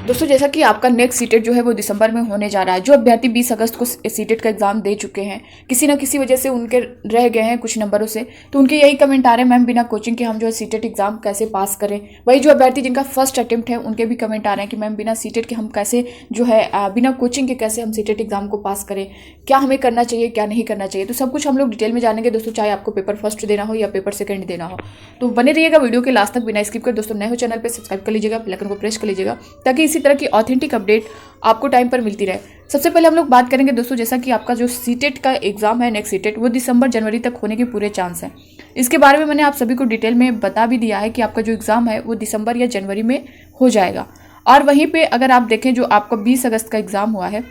दोस्तों जैसा कि आपका नेक्स्ट सीटेट जो है वो दिसंबर में होने जा रहा है। जो अभ्यर्थी 20 अगस्त को सीटेट का एग्जाम दे चुके हैं, किसी ना किसी वजह से उनके रह गए हैं कुछ नंबरों से, तो उनके यही कमेंट आ रहे हैं मैम बिना कोचिंग के हम जो है सीटेट एग्जाम कैसे पास करें। वही जो अभ्यर्थी जिनका फर्स्ट अटेम्प्ट है उनके भी कमेंट आ रहे हैं कि मैम बिना सीटेट के हम कैसे जो है बिना कोचिंग के कैसे हम सीटेट एग्जाम को पास करें, क्या हमें करना चाहिए क्या नहीं करना चाहिए। तो सब कुछ हम लोग डिटेल में जानेंगे दोस्तों, चाहे आपको पेपर फर्स्ट देना हो या पेपर सेकंड देना हो। तो बने रहिएगा वीडियो के लास्ट तक बिना स्किप कर। दोस्तों नए हो चैनल पर सब्सक्राइब कर लीजिएगा, बेल आइकन को प्रेस कर लीजिएगा ताकि इसी तरह की ऑथेंटिक अपडेट आपको टाइम पर मिलती रहे। सबसे पहले हम लोग बात करेंगे दोस्तों, जैसा कि आपका जो सीटेट का एग्जाम है नेक्स्ट सीटेट, वो दिसंबर जनवरी तक होने के पूरे चांस हैं। इसके बारे में मैंने आप सभी को डिटेल में बता भी दिया है कि आपका जो एग्जाम है वो दिसंबर या जनवरी में हो जाएगा। और वहीं पे अगर आप देखें जो आपका 20 अगस्त का एग्जाम हुआ है,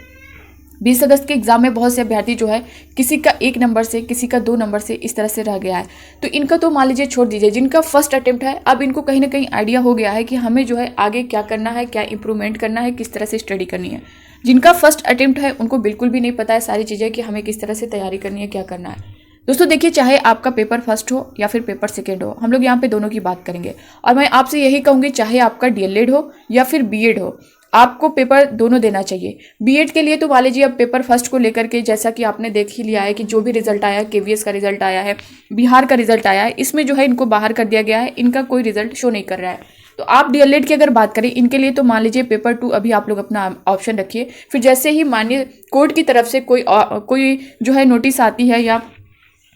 20 अगस्त के एग्जाम में बहुत से अभ्यर्थी जो है किसी का 1 नंबर से किसी का 2 नंबर से इस तरह से रह गया है। तो इनका तो मान लीजिए छोड़ दीजिए, जिनका फर्स्ट अटेम्प्ट है अब इनको कहीं ना कहीं आइडिया हो गया है कि हमें जो है आगे क्या करना है, क्या इंप्रूवमेंट करना है, किस तरह से स्टडी करनी है। जिनका फर्स्ट अटेम्प्ट है उनको बिल्कुल भी नहीं पता है सारी चीज़ें कि हमें किस तरह से तैयारी करनी है, क्या करना है। दोस्तों देखिए, चाहे आपका पेपर फर्स्ट हो या फिर पेपर सेकेंड हो, हम लोग यहाँ पे दोनों की बात करेंगे। और मैं आपसे यही कहूँगी, चाहे आपका डीएलएड हो या फिर बीएड हो, आपको पेपर दोनों देना चाहिए। बीएड के लिए तो मान लीजिए अब पेपर फर्स्ट को लेकर के जैसा कि आपने देख ही लिया है कि जो भी रिजल्ट आया है, केवीएस का रिजल्ट आया है, बिहार का रिजल्ट आया है, इसमें जो है इनको बाहर कर दिया गया है, इनका कोई रिजल्ट शो नहीं कर रहा है। तो आप डीएलएड की अगर बात करें इनके लिए, तो मान लीजिए पेपर 2 अभी आप लोग अपना ऑप्शन रखिए। फिर जैसे ही मानिए कोर्ट की तरफ से कोई जो है नोटिस आती है या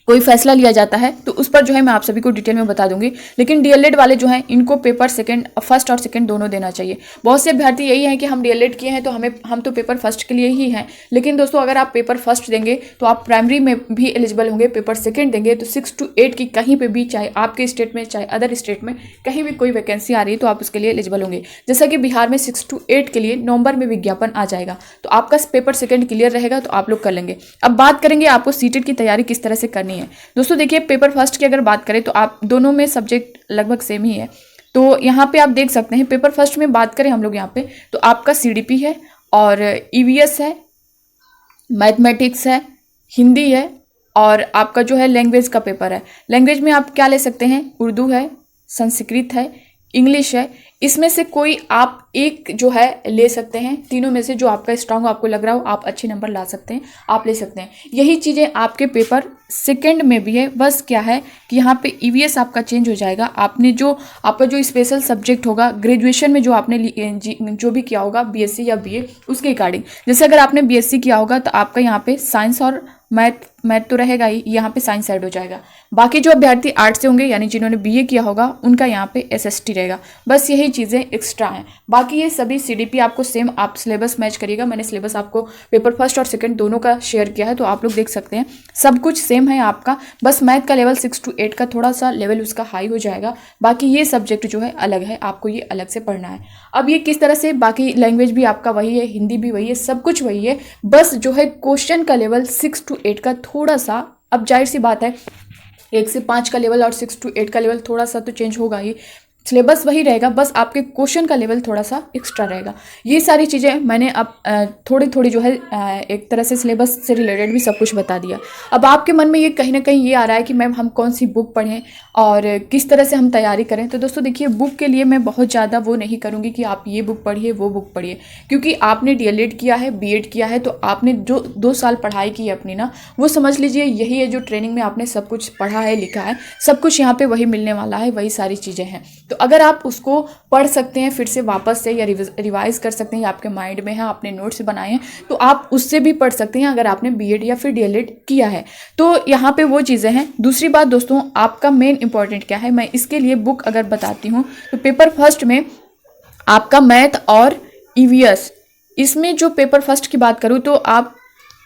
कोई फैसला लिया जाता है तो उस पर जो है मैं आप सभी को डिटेल में बता दूंगी। लेकिन डीएलएड वाले जो हैं इनको पेपर फर्स्ट और सेकंड दोनों देना चाहिए। बहुत से अभ्यर्थी यही है कि हम डीएलएड किए हैं तो हम तो पेपर फर्स्ट के लिए ही हैं। लेकिन दोस्तों अगर आप पेपर फर्स्ट देंगे तो आप प्राइमरी में भी एलिजिबल होंगे, पेपर सेकंड देंगे तो 6 to 8 की कहीं पर भी, चाहे आपके स्टेट में चाहे अदर स्टेट में कहीं भी कोई वैकेंसी आ रही है तो आप उसके लिए एलिजिबल होंगे। जैसा कि बिहार में 6 to 8 के लिए नवंबर में विज्ञापन आ जाएगा, तो आपका पेपर सेकंड क्लियर रहेगा तो आप लोग कर लेंगे। अब बात करेंगे आपको सीटेट की तैयारी किस तरह से करनी है। दोस्तों देखिए, पेपर फर्स्ट की अगर बात करें तो आप दोनों में सब्जेक्ट लगभग सेम ही है। तो यहाँ पे आप देख सकते हैं पेपर फर्स्ट में बात करें हम लोग यहाँ पे तो आपका सीडीपी है और ईवीएस है, मैथमेटिक्स है, हिंदी है और आपका जो है लैंग्वेज का पेपर है। लैंग्वेज में आप क्या ले सकते हैं, उर्दू है, संस्कृत है, इंग्लिश है। इसमें से कोई आप एक जो है ले सकते हैं, तीनों में से जो आपका स्ट्रांग आपको लग रहा हो, आप अच्छे नंबर ला सकते हैं, आप ले सकते हैं। यही चीज़ें आपके पेपर सेकंड में भी है। बस क्या है कि यहाँ पे ईवीएस आपका चेंज हो जाएगा। आपने जो आपका जो स्पेशल सब्जेक्ट होगा ग्रेजुएशन में जो आपने जो भी किया होगा बीएससी या बीए, उसके अकॉर्डिंग, जैसे अगर आपने बीएससी किया होगा तो आपका यहाँ पे साइंस और मैथ तो रहेगा ही, यहाँ पे साइंस ऐड हो जाएगा। बाकी जो अभ्यर्थी आर्ट्स से होंगे यानी जिन्होंने बीए किया होगा उनका यहाँ पे एसएसटी रहेगा। बस यही चीज़ें एक्स्ट्रा हैं। बाकी ये सभी सीडीपी आपको सेम, आप सिलेबस मैच करिएगा। मैंने सिलेबस आपको पेपर फर्स्ट और सेकंड दोनों का शेयर किया है तो आप लोग देख सकते हैं सब कुछ सेम है आपका। बस मैथ का लेवल 6 to 8 का थोड़ा सा लेवल उसका हाई हो जाएगा। बाकी ये सब्जेक्ट जो है अलग है, आपको ये अलग से पढ़ना है। अब ये किस तरह से, बाकी लैंग्वेज भी आपका वही है, हिंदी भी वही है, सब कुछ वही है। बस जो है क्वेश्चन का लेवल 6 to 8 का थोड़ा सा, अब जाहिर सी बात है 1 से 5 का लेवल और 6 to 8 का लेवल थोड़ा सा तो चेंज होगा ही। सिलेबस वही रहेगा, बस आपके क्वेश्चन का लेवल थोड़ा सा एक्स्ट्रा रहेगा। ये सारी चीज़ें मैंने अब थोड़ी थोड़ी जो है एक तरह से सिलेबस से रिलेटेड भी सब कुछ बता दिया। अब आपके मन में ये कहीं ना कहीं ये आ रहा है कि मैम हम कौन सी बुक पढ़ें और किस तरह से हम तैयारी करें। तो दोस्तों देखिए, बुक के लिए मैं बहुत ज़्यादा वो नहीं करूँगी कि आप ये बुक पढ़िए वो बुक पढ़िए, क्योंकि आपने डीएलएड किया है, बीएड किया है, तो आपने जो 2 साल पढ़ाई की है अपनी ना, वो समझ लीजिए यही है जो ट्रेनिंग में आपने सब कुछ पढ़ा है, लिखा है, सब कुछ यहाँ पे वही मिलने वाला है, वही सारी चीज़ें हैं। तो अगर आप उसको पढ़ सकते हैं फिर से वापस से या रिवाइज कर सकते हैं, या आपके माइंड में है, आपने नोट्स बनाए हैं, तो आप उससे भी पढ़ सकते हैं अगर आपने बीएड या फिर डीएलएड किया है। तो यहाँ पे वो चीज़ें हैं। दूसरी बात दोस्तों, आपका मेन इंपॉर्टेंट क्या है, मैं इसके लिए बुक अगर बताती हूँ तो पेपर फर्स्ट में आपका मैथ और ईवीएस, इसमें जो पेपर फर्स्ट की बात करूँ तो आप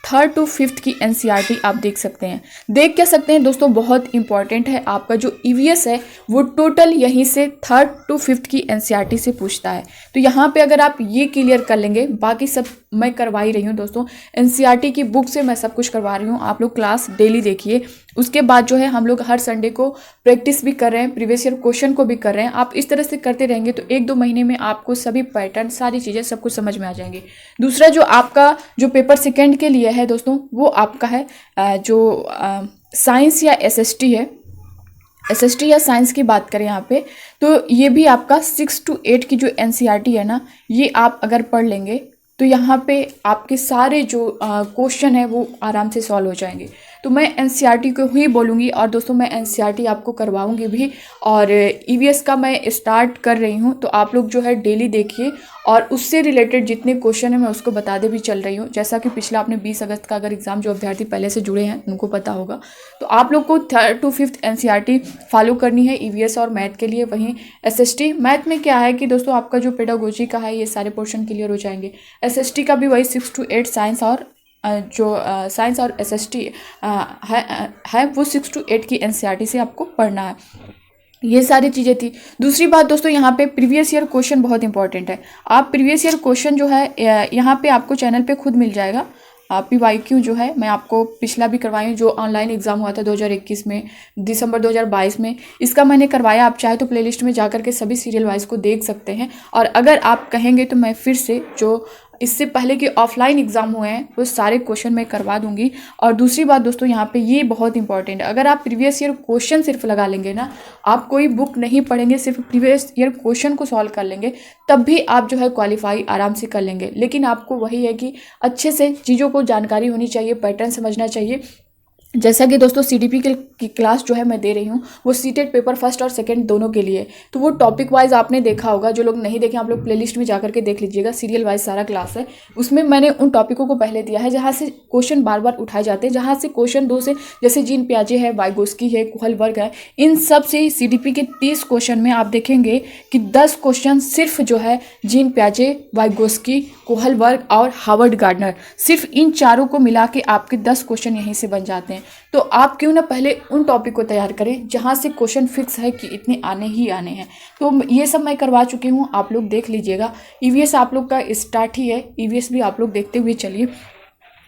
3rd to 5th की एनसीईआरटी आप देख सकते हैं। देख क्या सकते हैं दोस्तों, बहुत इंपॉर्टेंट है। आपका जो ईवीएस है वो टोटल यहीं से 3rd to 5th की एनसीईआरटी से पूछता है। तो यहाँ पे अगर आप ये क्लियर कर लेंगे, बाकी सब मैं करवा ही रही हूँ दोस्तों, एनसीईआरटी की बुक से मैं सब कुछ करवा रही हूँ। आप लोग क्लास डेली देखिए। उसके बाद जो है हम लोग हर संडे को प्रैक्टिस भी कर रहे हैं, प्रीवियस ईयर क्वेश्चन को भी कर रहे हैं। आप इस तरह से करते रहेंगे तो 1-2 महीने में आपको सभी पैटर्न, सारी चीज़ें सब कुछ समझ में आ जाएंगी। दूसरा जो आपका जो पेपर सेकंड के लिए है दोस्तों, वो आपका है जो साइंस या एसएसटी है। एसएसटी या साइंस की बात करें यहाँ पे, तो ये भी आपका 6 to 8 की जो एनसीईआरटी है ना, ये आप अगर पढ़ लेंगे तो यहाँ पे आपके सारे जो क्वेश्चन है वो आराम से सॉल्व हो जाएंगे। तो मैं एनसीईआरटी को ही बोलूँगी, और दोस्तों मैं एनसीईआरटी आपको करवाऊँगी भी, और ईवीएस का मैं स्टार्ट कर रही हूँ। तो आप लोग जो है डेली देखिए, और उससे रिलेटेड जितने क्वेश्चन है मैं उसको बताते भी चल रही हूँ। जैसा कि पिछला आपने 20 अगस्त का अगर एग्ज़ाम, जो अभ्यर्थी पहले से जुड़े हैं उनको पता होगा, तो आप लोग को 3rd to 5th NCERT follow करनी है ईवीएस और मैथ के लिए। वहीं एसएसटी मैथ में क्या है कि दोस्तों आपका जो पेडागोजी का है ये सारे पोर्शन क्लियर हो जाएंगे। एसएसटी का भी वही 6 to 8 साइंस, और जो साइंस और एसएसटी है वो 6 to 8 की एनसीईआरटी से आपको पढ़ना है। ये सारी चीज़ें थी। दूसरी बात दोस्तों, यहाँ पे प्रीवियस ईयर क्वेश्चन बहुत इंपॉर्टेंट है। आप प्रीवियस ईयर क्वेश्चन जो है यहाँ पे आपको चैनल पे खुद मिल जाएगा। PYQ जो है मैं आपको पिछला भी करवाई हूँ, जो ऑनलाइन एग्जाम हुआ था 2021 में, दिसंबर 2022 में, इसका मैंने करवाया। आप चाहे तो प्लेलिस्ट में जा करके सभी सीरियल वाइज को देख सकते हैं। और अगर आप कहेंगे तो मैं फिर से जो इससे पहले के ऑफलाइन एग्जाम हुए हैं वो सारे क्वेश्चन मैं करवा दूंगी। और दूसरी बात दोस्तों, यहाँ पे ये बहुत इंपॉर्टेंट है, अगर आप प्रीवियस ईयर क्वेश्चन सिर्फ लगा लेंगे ना, आप कोई बुक नहीं पढ़ेंगे, सिर्फ प्रीवियस ईयर क्वेश्चन को सॉल्व कर लेंगे, तब भी आप जो है क्वालिफाई आराम से कर लेंगे। लेकिन आपको वही है कि अच्छे से चीज़ों को जानकारी होनी चाहिए, पैटर्न समझना चाहिए। जैसा कि दोस्तों सीडीपी की क्लास जो है मैं दे रही हूँ, वो सीटेट पेपर फर्स्ट और सेकंड दोनों के लिए। तो वो टॉपिक वाइज आपने देखा होगा, जो लोग नहीं देखें आप लोग प्लेलिस्ट में जाकर के देख लीजिएगा, सीरियल वाइज सारा क्लास है। उसमें मैंने उन टॉपिकों को पहले दिया है जहाँ से क्वेश्चन बार बार उठाए जाते हैं, जहाँ से क्वेश्चन 2 से, जैसे जीन पियाजे है, वाइगोस्की है, कोहलबर्ग है, इन सब से सीडीपी के 30 क्वेश्चन में आप देखेंगे कि 10 क्वेश्चन सिर्फ जो है जीन पियाजे, वाइगोस्की, कोहलबर्ग और हावर्ड गार्डनर, सिर्फ इन चारों को मिला के आपके 10 क्वेश्चन यहीं से बन जाते हैं। तो आप क्यों ना पहले उन टॉपिक को तैयार करें जहां से क्वेश्चन फिक्स है कि इतने आने ही आने हैं। तो ये सब मैं करवा चुकी हूं, आप लोग देख लीजिएगा। ईवीएस आप लोग का स्टार्ट ही है, ईवीएस भी आप लोग देखते हुए चलिए।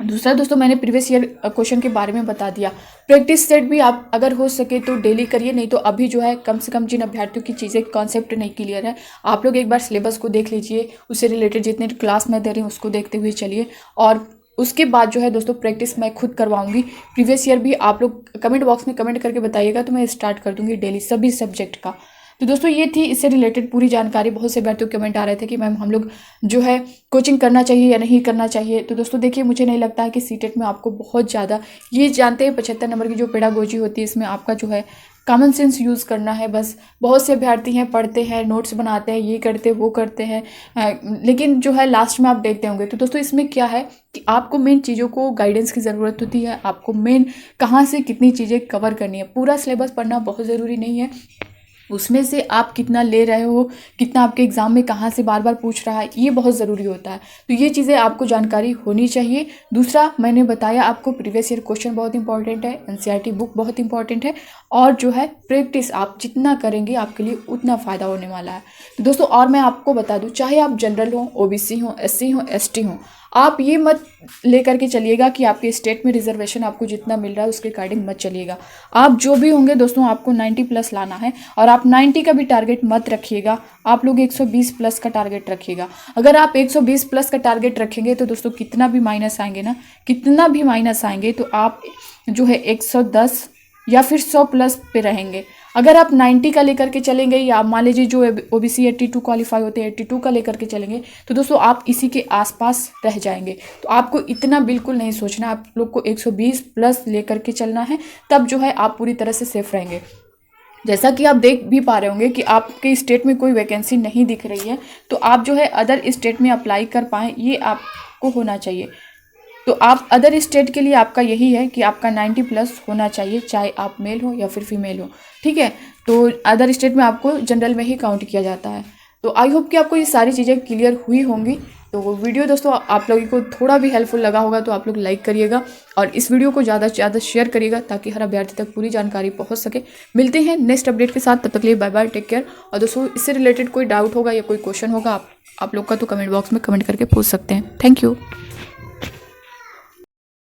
दूसरा दोस्तों, मैंने प्रीवियस ईयर क्वेश्चन के बारे में बता दिया। प्रैक्टिस सेट भी आप अगर हो सके तो डेली करिए, नहीं तो अभी जो है कम से कम जिन अभ्यर्थियों की चीज़ें कॉन्सेप्ट नहीं क्लियर है, आप लोग एक बार सिलेबस को देख लीजिए, उससे रिलेटेड जितने क्लास मैं दे रही हूँ उसको देखते हुए चलिए। और उसके बाद जो है दोस्तों प्रैक्टिस मैं खुद करवाऊंगी। प्रीवियस ईयर भी आप लोग कमेंट बॉक्स में कमेंट करके बताइएगा, तो मैं स्टार्ट कर दूंगी डेली सभी सब्जेक्ट का। तो दोस्तों ये थी इससे रिलेटेड पूरी जानकारी। बहुत से अभ्यर्थियों के कमेंट आ रहे थे कि मैम हम लोग जो है कोचिंग करना चाहिए या नहीं करना चाहिए। तो दोस्तों देखिए, मुझे नहीं लगता है कि सीटेट में आपको बहुत ज़्यादा, ये जानते हैं 75 नंबर की जो पेडागोजी होती है, इसमें आपका जो है कॉमन सेंस यूज़ करना है बस। बहुत से अभ्यर्थी हैं, पढ़ते हैं, नोट्स बनाते हैं, ये करते वो करते हैं, लेकिन जो है लास्ट में आप देखते होंगे। तो दोस्तों इसमें क्या है कि आपको मेन चीज़ों को गाइडेंस की ज़रूरत होती है, आपको मेन कहाँ से कितनी चीज़ें कवर करनी है। पूरा सिलेबस पढ़ना बहुत ज़रूरी नहीं है, उसमें से आप कितना ले रहे हो, कितना आपके एग्ज़ाम में कहाँ से बार बार पूछ रहा है, ये बहुत ज़रूरी होता है। तो ये चीज़ें आपको जानकारी होनी चाहिए। दूसरा मैंने बताया आपको प्रीवियस ईयर क्वेश्चन बहुत इंपॉर्टेंट है, एनसीईआरटी बुक बहुत इंपॉर्टेंट है, और जो है प्रैक्टिस आप जितना करेंगे आपके लिए उतना फ़ायदा होने वाला है। तो दोस्तों और मैं आपको बता दूँ, चाहे आप जनरल हो, ओबीसी हो, एससी हो, एसटी हो, आप ये मत लेकर के चलिएगा कि आपके स्टेट में रिजर्वेशन आपको जितना मिल रहा है उसके अकॉर्डिंग मत चलिएगा। आप जो भी होंगे दोस्तों आपको 90 प्लस लाना है, और आप 90 का भी टारगेट मत रखिएगा, आप लोग 120 प्लस का टारगेट रखिएगा। अगर आप 120 प्लस का टारगेट रखेंगे तो दोस्तों कितना भी माइनस आएंगे ना, कितना भी माइनस आएंगे तो आप जो है 110 या फिर 100 प्लस पे रहेंगे। अगर आप 90 का लेकर के चलेंगे, या मान लीजिए जो ओबीसी 82 क्वालिफाई होते हैं 82 का लेकर के चलेंगे, तो दोस्तों आप इसी के आसपास रह जाएंगे। तो आपको इतना बिल्कुल नहीं सोचना, आप लोग को 120 प्लस लेकर के चलना है, तब जो है आप पूरी तरह से सेफ रहेंगे। जैसा कि आप देख भी पा रहे होंगे कि आपके स्टेट में कोई वैकेंसी नहीं दिख रही है, तो आप जो है अदर स्टेट में अप्लाई कर पाएँ, ये आपको होना चाहिए। तो आप अदर स्टेट के लिए आपका यही है कि आपका 90 प्लस होना चाहिए, चाहे आप मेल हो या फिर फीमेल हो, ठीक है। तो अदर स्टेट में आपको जनरल में ही काउंट किया जाता है। तो आई होप कि आपको ये सारी चीज़ें क्लियर हुई होंगी। तो वो वीडियो दोस्तों आप लोगों को थोड़ा भी हेल्पफुल लगा होगा तो आप लोग लाइक करिएगा, और इस वीडियो को ज़्यादा से ज़्यादा शेयर करिएगा, ताकि हर अभ्यर्थी तक पूरी जानकारी पहुंच सके। मिलते हैं नेक्स्ट अपडेट के साथ, तब तक के लिए बाय बाय, टेक केयर। और दोस्तों इससे रिलेटेड कोई डाउट होगा या कोई क्वेश्चन होगा आप लोग का, तो कमेंट बॉक्स में कमेंट करके पूछ सकते हैं। Thank you.